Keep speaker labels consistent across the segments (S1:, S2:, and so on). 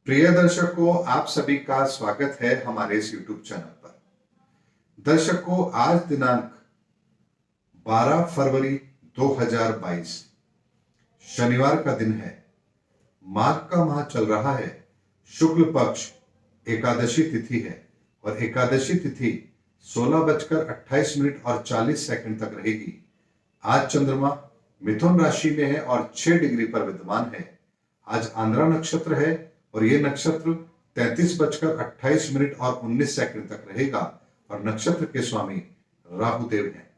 S1: प्रिय दर्शकों, आप सभी का स्वागत है हमारे इस YouTube चैनल पर। दर्शकों, आज दिनांक 12 फरवरी 2022 शनिवार का दिन है। माघ का माह चल रहा है। शुक्ल पक्ष एकादशी तिथि है और एकादशी तिथि 16:28 और 40 सेकंड तक रहेगी। आज चंद्रमा मिथुन राशि में है और 6 डिग्री पर विद्यमान है। आज आंद्रा नक्षत्र है और यह नक्षत्र 33:28 और 19 सेकंड तक रहेगा और नक्षत्र के स्वामी राहुदेव हैं।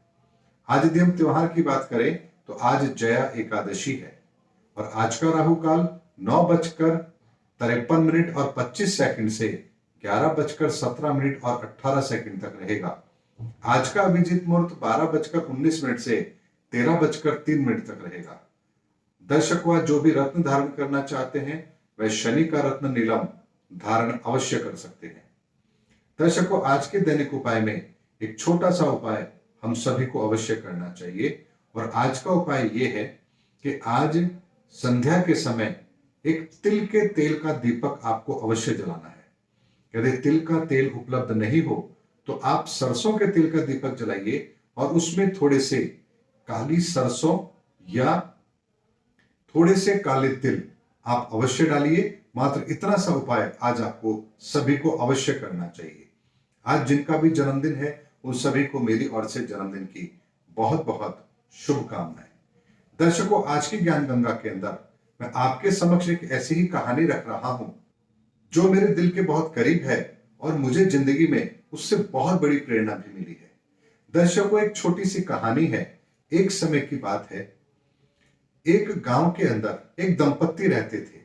S1: आज यदि हम त्योहार की बात करें तो आज जया एकादशी है और आज का राहु काल 9:53 और 25 सेकंड से 11:17 और 18 सेकंड तक रहेगा। आज का अभिजीत मुहूर्त 12:19 से 13:03 तक रहेगा। दर्शकों, आज जो भी रत्न धारण करना चाहते हैं वह शनि का रत्न नीलम धारण अवश्य कर सकते हैं। दर्शकों, आज के दैनिक उपाय में एक छोटा सा उपाय हम सभी को अवश्य करना चाहिए और आज का उपाय यह है कि आज संध्या के समय एक तिल के तेल का दीपक आपको अवश्य जलाना है। यदि तिल का तेल उपलब्ध नहीं हो तो आप सरसों के तेल का दीपक जलाइए और उसमें थोड़े से काली सरसों या थोड़े से काले तिल आप अवश्य डालिए। मात्र इतना सा उपाय आज आपको सभी को अवश्य करना चाहिए। आज जिनका भी जन्मदिन है उन सभी को मेरी ओर से जन्मदिन की बहुत बहुत शुभकामनाएं। दर्शकों, आज की ज्ञान गंगा के अंदर मैं आपके समक्ष एक ऐसी ही कहानी रख रहा हूं जो मेरे दिल के बहुत करीब है और मुझे जिंदगी में उससे बहुत बड़ी प्रेरणा भी मिली है। दर्शकों, एक छोटी सी कहानी है। एक समय की बात है, एक गांव के अंदर एक दंपत्ति रहते थे।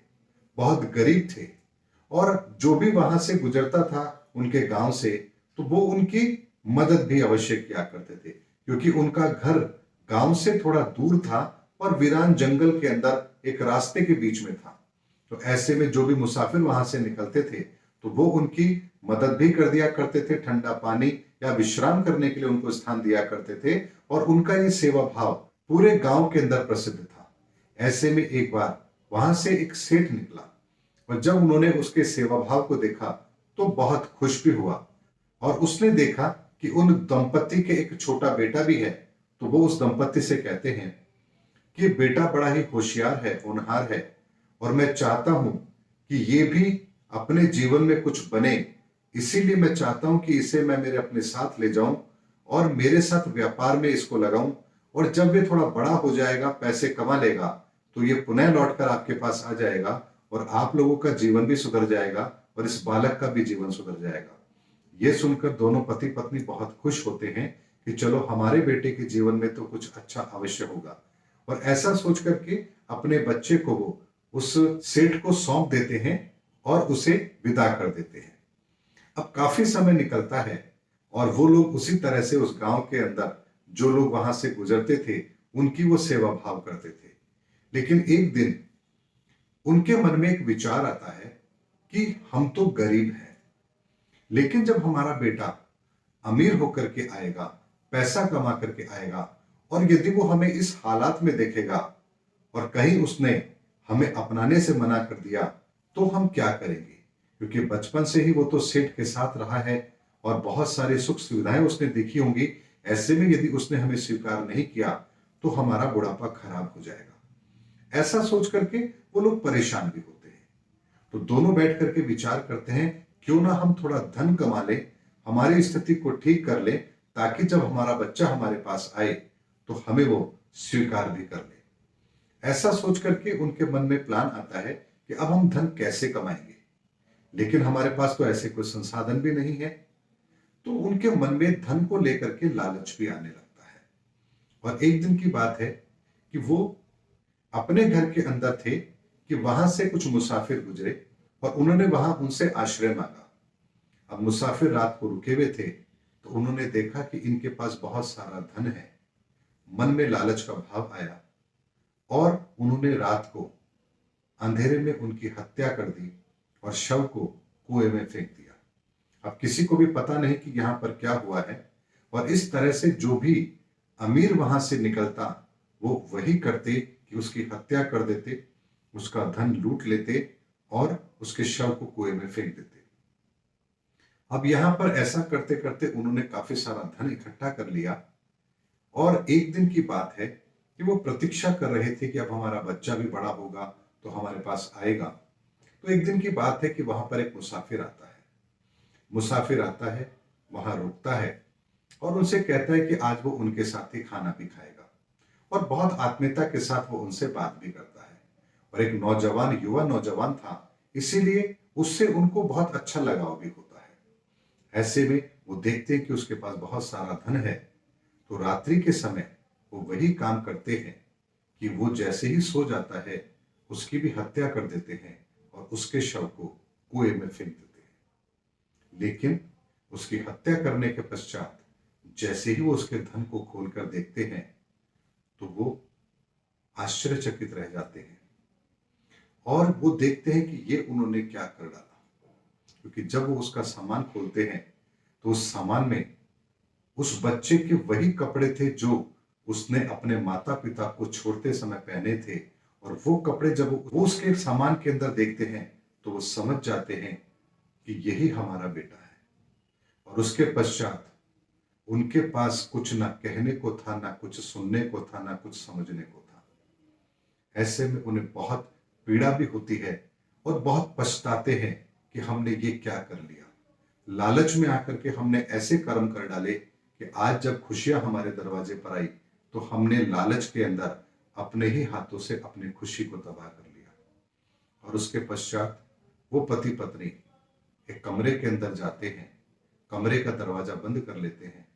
S1: बहुत गरीब थे और जो भी वहां से गुजरता था उनके गांव से तो वो उनकी मदद भी अवश्य किया करते थे, क्योंकि उनका घर गांव से थोड़ा दूर था और वीरान जंगल के अंदर एक रास्ते के बीच में था। तो ऐसे में जो भी मुसाफिर वहां से निकलते थे तो वो उनकी मदद भी कर दिया करते थे। ठंडा पानी या विश्राम करने के लिए उनको स्थान दिया करते थे और उनका ये सेवा भाव पूरे गांव के अंदर प्रसिद्ध था। ऐसे में एक बार वहां से एक सेठ निकला और जब उन्होंने उसके सेवा भाव को देखा तो बहुत खुश भी हुआ और उसने देखा कि उन दंपत्ति के एक छोटा बेटा भी है। तो वो उस दंपत्ति से कहते हैं कि बेटा बड़ा ही होशियार है, होनहार है और मैं चाहता हूं कि ये भी अपने जीवन में कुछ बने। इसीलिए मैं चाहता हूं कि इसे मैं मेरे अपने साथ ले जाऊं और मेरे साथ व्यापार में इसको लगाऊं और जब ये थोड़ा बड़ा हो जाएगा, पैसे कमा लेगा तो ये पुनः लौटकर आपके पास आ जाएगा और आप लोगों का जीवन भी सुधर जाएगा और इस बालक का भी जीवन सुधर जाएगा। ये सुनकर दोनों पति पत्नी बहुत खुश होते हैं कि चलो हमारे बेटे के जीवन में तो कुछ अच्छा अवश्य होगा और ऐसा सोच करके अपने बच्चे को वो उस सेठ को सौंप देते हैं और उसे विदा कर देते हैं। अब काफी समय निकलता है और वो लोग उसी तरह से उस गांव के अंदर जो लोग वहां से गुजरते थे उनकी वो सेवा भाव करते थे। लेकिन एक दिन उनके मन में एक विचार आता है कि हम तो गरीब हैं, लेकिन जब हमारा बेटा अमीर होकर के आएगा, पैसा कमा करके आएगा और यदि वो हमें इस हालात में देखेगा और कहीं उसने हमें अपनाने से मना कर दिया तो हम क्या करेंगे? क्योंकि बचपन से ही वो तो सेठ के साथ रहा है और बहुत सारी सुख सुविधाएं उसने देखी होंगी। ऐसे में यदि उसने हमें स्वीकार नहीं किया तो हमारा बुढ़ापा खराब हो जाएगा। ऐसा सोच करके वो लोग परेशान भी होते हैं। तो दोनों बैठ करके विचार करते हैं क्यों ना हम थोड़ा धन कमा लें, हमारी स्थिति को ठीक कर लें, ताकि जब हमारा बच्चा हमारे पास आए तो हमें वो स्वीकार भी कर ले। ऐसा सोच करके उनके मन में प्लान आता है कि अब हम धन कैसे कमाएंगे, लेकिन हमारे पास तो ऐसे कोई संसाधन भी नहीं है। तो उनके मन में धन को लेकर के लालच भी आने लगता है और एक दिन की बात है कि वो अपने घर के अंदर थे कि वहां से कुछ मुसाफिर गुजरे और उन्होंने वहां उनसे आश्रय मांगा। अब मुसाफिर रात को रुके हुए थे तो उन्होंने देखा कि इनके पास बहुत सारा धन है। मन में लालच का भाव आया और उन्होंने रात को अंधेरे में उनकी हत्या कर दी और शव को कुएं में फेंक दिया। अब किसी को भी पता नहीं कि यहां पर क्या हुआ है और इस तरह से जो भी अमीर वहां से निकलता वो वही करते कि उसकी हत्या कर देते, उसका धन लूट लेते और उसके शव को कुएं में फेंक देते। अब यहां पर ऐसा करते करते उन्होंने काफी सारा धन इकट्ठा कर लिया और एक दिन की बात है कि वो प्रतीक्षा कर रहे थे कि अब हमारा बच्चा भी बड़ा होगा तो हमारे पास आएगा। तो एक दिन की बात है कि वहां पर एक मुसाफिर आता है। मुसाफिर आता है, वहां रुकता है और उनसे कहता है कि आज वो उनके साथ ही खाना भी खाएगा और बहुत आत्मीयता के साथ वो उनसे बात भी करता है। और एक नौजवान, युवा नौजवान था, इसीलिए उससे उनको बहुत अच्छा लगाव भी होता है। ऐसे में वो देखते हैं कि उसके पास बहुत सारा धन है, तो रात्रि के समय वो वही काम करते हैं कि वो जैसे ही सो जाता है उसकी भी हत्या कर देते हैं और उसके शव को कुएं में फेंक देते हैं। लेकिन उसकी हत्या करने के पश्चात जैसे ही वो उसके धन को खोलकर देखते हैं तो वो आश्चर्यचकित रह जाते हैं और वो देखते हैं कि ये उन्होंने क्या कर डाला। क्योंकि जब वो उसका सामान खोलते हैं तो उस सामान में उस बच्चे के वही कपड़े थे जो उसने अपने माता पिता को छोड़ते समय पहने थे। और वो कपड़े जब वो उसके सामान के अंदर देखते हैं तो वो समझ जाते हैं कि यही हमारा बेटा है। और उसके पश्चात उनके पास कुछ ना कहने को था, ना कुछ सुनने को था, ना कुछ समझने को था। ऐसे में उन्हें बहुत पीड़ा भी होती है और बहुत पछताते हैं कि हमने ये क्या कर लिया। लालच में आकर के हमने ऐसे कर्म कर डाले कि आज जब खुशियां हमारे दरवाजे पर आई तो हमने लालच के अंदर अपने ही हाथों से अपनी खुशी को तबाह कर लिया। और उसके पश्चात वो पति पत्नी एक कमरे के अंदर जाते हैं, कमरे का दरवाजा बंद कर लेते हैं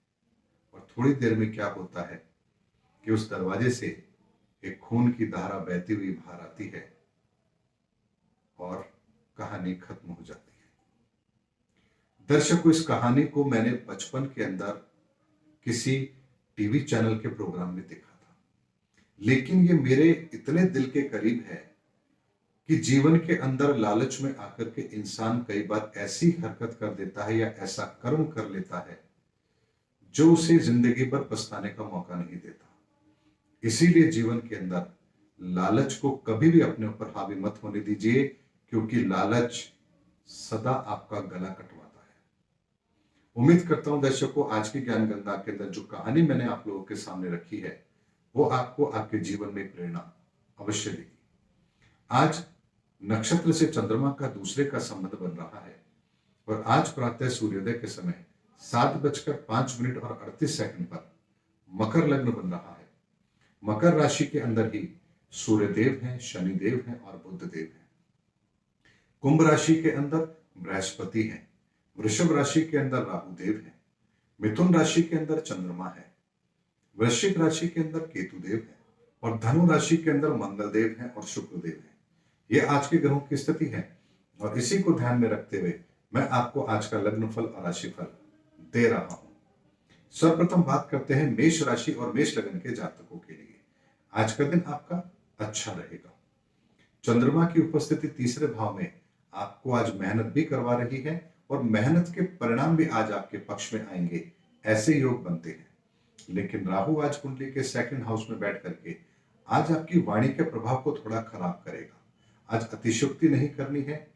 S1: और थोड़ी देर में क्या होता है कि उस दरवाजे से एक खून की धारा बहती हुई बाहर आती है और कहानी खत्म हो जाती है। दर्शकों, इस कहानी को मैंने बचपन के अंदर किसी टीवी चैनल के प्रोग्राम में देखा था, लेकिन ये मेरे इतने दिल के करीब है कि जीवन के अंदर लालच में आकर के इंसान कई बार ऐसी हरकत कर देता है या ऐसा कर्म कर लेता है जो उसे जिंदगी भर पछताने का मौका नहीं देता। इसीलिए जीवन के अंदर लालच को कभी भी अपने ऊपर हावी मत होने दीजिए, क्योंकि लालच सदा आपका गला कटवाता है। उम्मीद करता हूं दर्शकों, आज की ज्ञान गंगा के अंदर जो कहानी मैंने आप लोगों के सामने रखी है वो आपको आपके जीवन में प्रेरणा अवश्य देगी। आज नक्षत्र से चंद्रमा का दूसरे का संबंध बन रहा है और आज प्रातः सूर्योदय के समय 7:05 और 38 पर मकर लग्न बन रहा है। मकर राशि के अंदर ही सूर्यदेव हैं, शनिदेव हैं और बुध देव हैं। कुंभ राशि के अंदर बृहस्पति हैं, वृषभ राशि के अंदर राहु देव हैं, मिथुन राशि के अंदर चंद्रमा है, वृश्चिक राशि के अंदर केतु देव है और धनु राशि के अंदर मंगल देव हैं और शुक्र देव हैं। ये आज के ग्रहों की स्थिति है और इसी को ध्यान में रखते हुए मैं आपको आज का लग्न फल और राशि फल दे रहा हूं। सर्वप्रथम बात करते हैं मेष राशि और मेष लग्न के जातकों के लिए। आज का दिन आपका अच्छा रहेगा। चंद्रमा की उपस्थिति तीसरे भाव में आपको आज मेहनत भी करवा रही है और मेहनत के परिणाम भी आज आपके पक्ष में आएंगे, ऐसे योग बनते हैं। लेकिन राहु आज कुंडली के सेकंड हाउस में बैठ करके आज आपकी वाणी के प्रभाव को थोड़ा खराब करेगा। आज अतिशयोक्ति नहीं करनी है,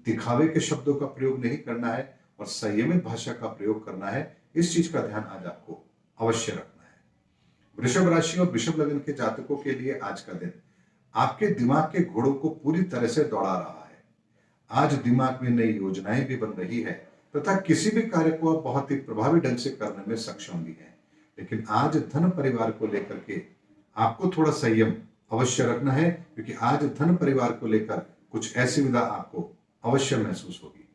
S1: दिखावे के शब्दों का प्रयोग नहीं करना है और संयमित भाषा का प्रयोग करना है। इस चीज का ध्यान आज आपको अवश्य रखना है। वृषभ राशि और वृषभ लग्न के जातकों के लिए आज का दिन आपके दिमाग के घोड़ों को पूरी तरह से दौड़ा रहा है। आज दिमाग में नई योजनाएं भी बन रही है तथा किसी भी कार्य को आप बहुत ही प्रभावी ढंग से करने में सक्षम भी है। लेकिन आज धन परिवार को लेकर के आपको थोड़ा संयम अवश्य रखना है, क्योंकि आज धन परिवार को लेकर कुछ ऐसी विधा आपको अवश्य महसूस होगी।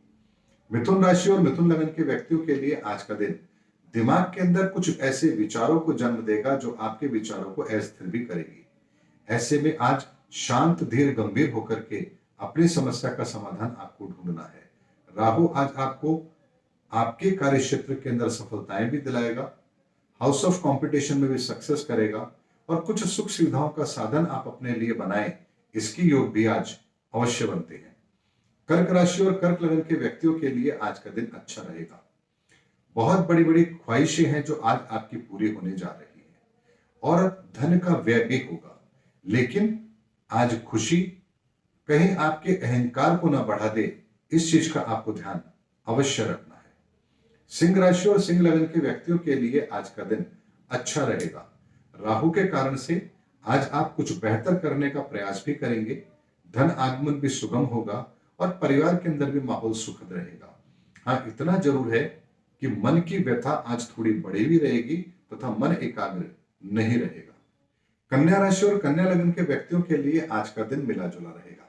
S1: मिथुन राशि और मिथुन लग्न के व्यक्तियों के लिए आज का दिन दिमाग के अंदर कुछ ऐसे विचारों को जन्म देगा जो आपके विचारों को अस्थिर भी करेगी। ऐसे में आज शांत, धीर, गंभीर होकर के अपनी समस्या का समाधान आपको ढूंढना है। राहु आज आपको आपके कार्य क्षेत्र के अंदर सफलताएं भी दिलाएगा, हाउस ऑफ कंपटीशन में भी सक्सेस करेगा और कुछ सुख सुविधाओं का साधन आप अपने लिए बनाएं, इसकी योग भी आज अवश्य बनते हैं। कर्क राशि और कर्क लग्न के व्यक्तियों के लिए आज का दिन अच्छा रहेगा। बहुत बड़ी बड़ी ख्वाहिशें हैं जो आज आपकी पूरी होने जा रही है और धन का व्यय भी होगा। लेकिन आज खुशी कहीं आपके अहंकार को ना बढ़ा दे, इस चीज का आपको ध्यान अवश्य रखना है। सिंह राशि और सिंह लगन के व्यक्तियों के लिए आज का दिन अच्छा रहेगा। राहु के कारण से आज आप कुछ बेहतर करने का प्रयास भी करेंगे, धन आगमन भी सुगम होगा और परिवार के अंदर भी माहौल सुखद रहेगा। हाँ, इतना जरूर है कि मन की व्यथा आज थोड़ी बढ़ी भी रहेगी तथा मन एकाग्र नहीं रहेगा। कन्या राशि और कन्या लगन के व्यक्तियों के लिए आज का दिन मिला जुला रहेगा।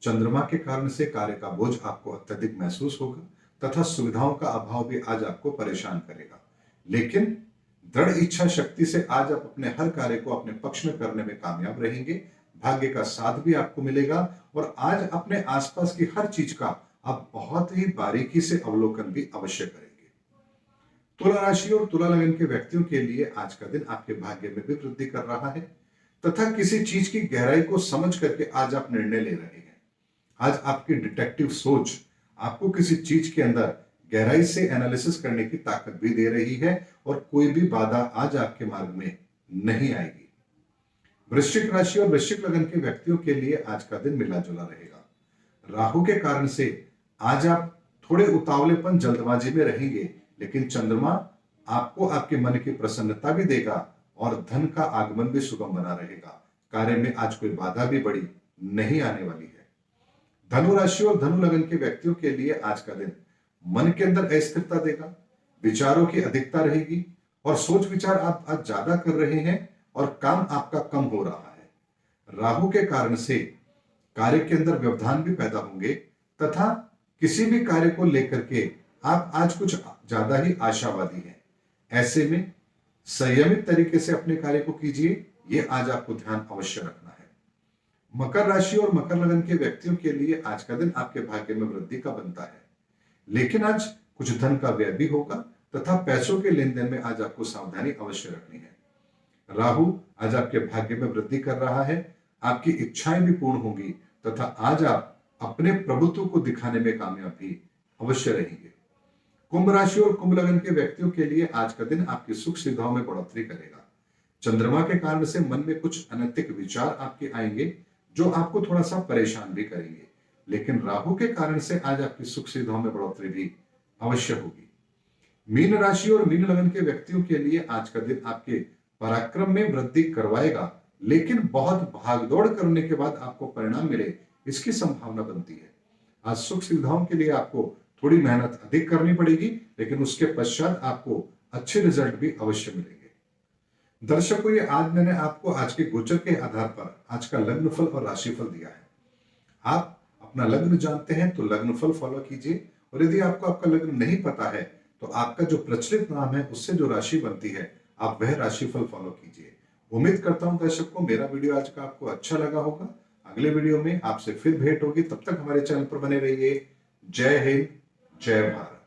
S1: चंद्रमा के कारण से कार्य का बोझ आपको अत्यधिक महसूस होगा तथा सुविधाओं का अभाव भी आज आपको परेशान करेगा, लेकिन दृढ़ इच्छा शक्ति से आज आप अपने हर कार्य को अपने पक्ष में करने में कामयाब रहेंगे। भाग्य का साथ भी आपको मिलेगा और आज अपने आसपास की हर चीज का आप बहुत ही बारीकी से अवलोकन भी अवश्य करेंगे। तुला राशि और तुला लगन के व्यक्तियों के लिए आज का दिन आपके भाग्य में भी वृद्धि कर रहा है तथा किसी चीज की गहराई को समझ करके आज आप निर्णय ले रहे हैं। आज आपकी डिटेक्टिव सोच आपको किसी चीज के अंदर गहराई से एनालिसिस करने की ताकत भी दे रही है और कोई भी बाधा आज आपके मार्ग में नहीं आएगी। वृश्चिक राशि और वृश्चिक लगन के व्यक्तियों के लिए आज का दिन मिला जुला रहेगा। राहु के कारण से आज आप थोड़े उतावलेपन जल्दबाजी में रहेंगे, लेकिन चंद्रमा आपको आपके मन की प्रसन्नता भी देगा और धन का आगमन भी सुगम बना रहेगा। कार्य में आज कोई बाधा भी बड़ी नहीं आने वाली है। धनु राशि और धनु लगन के व्यक्तियों के लिए आज का दिन मन के अंदर अस्थिरता देगा, विचारों की अधिकता रहेगी और सोच विचार आप आज ज्यादा कर रहे हैं और काम आपका कम हो रहा है। राहु के कारण से कार्य के अंदर व्यवधान भी पैदा होंगे तथा किसी भी कार्य को लेकर के आप आज कुछ ज्यादा ही आशावादी हैं। ऐसे में संयमित तरीके से अपने कार्य को कीजिए, ये आज आपको ध्यान अवश्य रखना है। मकर राशि और मकर लगन के व्यक्तियों के लिए आज का दिन आपके भाग्य में वृद्धि का बनता है, लेकिन आज कुछ धन का व्यय भी होगा तथा पैसों के लेन देन में आज आपको सावधानी अवश्य रखनी है। राहु आज आपके भाग्य में वृद्धि कर रहा है, आपकी इच्छाएं भी पूर्ण होंगी तथा आज आप अपने प्रभुत्व को दिखाने में कामयाब भी अवश्य रहेंगे। कुंभ राशि और कुंभ लगन के व्यक्तियों के लिए आज का दिन आपकी सुख सुविधाओं में बढ़ोतरी करेगा। चंद्रमा के कारण से मन में कुछ अनैतिक विचार आपके आएंगे जो आपको थोड़ा सा परेशान भी करेंगे, लेकिन राहु के कारण से आज आपकी सुख सुविधाओं में बढ़ोतरी भी अवश्य होगी। मीन राशि और मीन लगन के व्यक्तियों के लिए आज का दिन आपके पराक्रम में वृद्धि करवाएगा, लेकिन बहुत भागदौड़ करने के बाद आपको परिणाम मिले इसकी संभावना बनती है। आज सुख सुविधाओं के लिए आपको थोड़ी मेहनत अधिक करनी पड़ेगी, लेकिन उसके पश्चात आपको अच्छे रिजल्ट भी अवश्य मिलेंगे। दर्शकों, ये आज मैंने आपको आज के गोचर के आधार पर आज का लग्न फल और राशिफल दिया है। आप अपना लग्न जानते हैं तो लग्न फल फॉलो कीजिए, और यदि आपको आपका लग्न नहीं पता है तो आपका जो प्रचलित नाम है उससे जो राशि बनती है आप वह राशिफल फॉलो कीजिए। उम्मीद करता हूं दर्शकों मेरा वीडियो आज का आपको अच्छा लगा होगा। अगले वीडियो में आपसे फिर भेंट होगी, तब तक हमारे चैनल पर बने रहिए। जय हिंद, जय भारत।